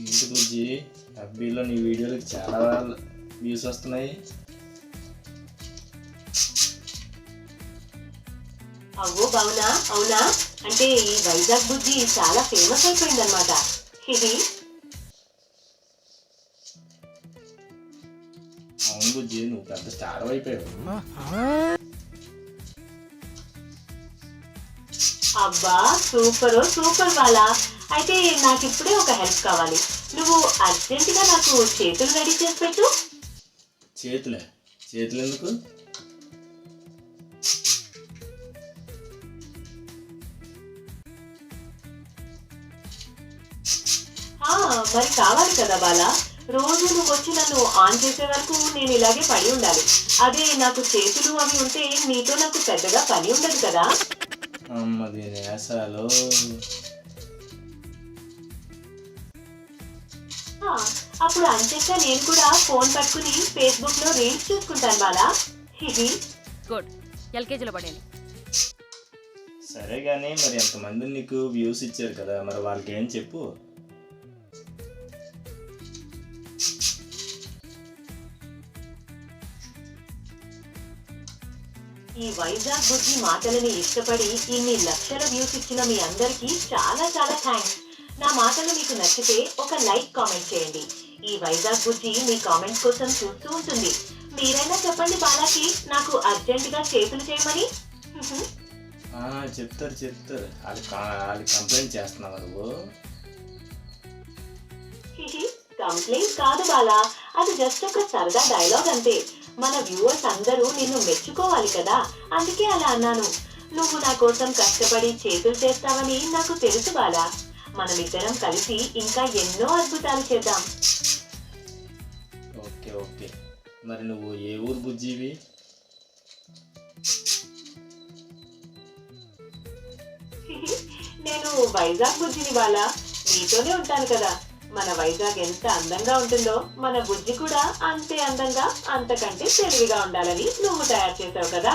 ఏంటి బుజ్జి, ఎఫ్బీలో నీ వీడియోలకి చాలా వ్యూస్ వస్తున్నాయి. అవ్వో బావునా, అవునా? అంటే ఈ వైజాగ్ బుజ్జి చాలా ఫేమస్ అయిపోయిందనమాట. ఇది అవును బుజ్జి, నువ్వు పెద్ద స్టార్ అయిపోయావు. అబ్బా సూపర్ సూపర్ బాలా. అయితే నాకు ఇప్పుడే ఒక హెల్ప్ కావాలి. నువ్వు అర్జెంటుగా నాకు చేతులు రెడీ చేసి పెట్టు. చేతులు ఎందుకు? మరి కావాలి కదా బాలా. రోజు నువ్వు వచ్చి నన్ను ఆన్ చేసే వరకు నేను ఇలాగే పడి ఉండాలి. అదే నాకు చేతులు అవి ఉంటే నీతో నాకు పెద్దగా పని ఉండదు కదా. అమ్మ దీని వేసాలు. అప్పుడు అంచేక నేను కూడా ఫోన్ పట్టుకుని ఫేస్బుక్ లో రీల్స్ చూసుకుంటాను బాలా. ఇది గుడ్, ఎల్కేజీలో పడేది. సరే గానీ మరి ఎంతమంది నీకు వ్యూస్ ఇచ్చారు కదా, మరి వాళ్ళకి ఏం చెప్పు. ఈ వైజాగ్ బుజ్జి మాటలని ఇష్టపడి ఇన్ని లక్షల వ్యూస్ ఇచ్చిన మీ అందరికీ చాలా చాలా థ్యాంక్స్. నా మాటలు మీకు నచ్చితే ఒక లైక్ కామెంట్ చేయండి. ఈ వైజాగ్ బుజ్జి మీ కామెంట్స్ కోసం చూస్తూ ఉంటుంది. మీరైనా చెప్పండి బాలాకి నాకు అర్జెంటుగా చేతులు చేయమని. చెప్తారు. వాళ్ళు కంప్లైంట్ చేస్తున్నావు నువ్వు. కంప్లైంట్ కాదు బాలా, అది జస్ట్ ఒక సరదా డైలాగ్ అంతే. మన వ్యూవర్స్ అందరూ నిన్ను మెచ్చుకోవాలి కదా, అందుకే అలా అన్నాను. నువ్వు నా కోసం కష్టపడి చేతులు చేస్తావని నాకు తెలుసు బాలా. మనమిద్దరం కలిసి ఇంకా ఎన్నో అద్భుతాలు చేద్దాం. ఓకే. మరి నువ్వు ఏ ఊరు బుజ్జివి? నేను వైజాగ్ బుజ్జిని బాలా. నీతోనే ఉంటాను కదా. మన వైజాగ్ ఎంత అందంగా ఉంటుందో మన బుజ్జి కూడా అంతే అందంగా, అంతకంటే తెలివిగా ఉండాలని నువ్వు తయారు చేసావు కదా.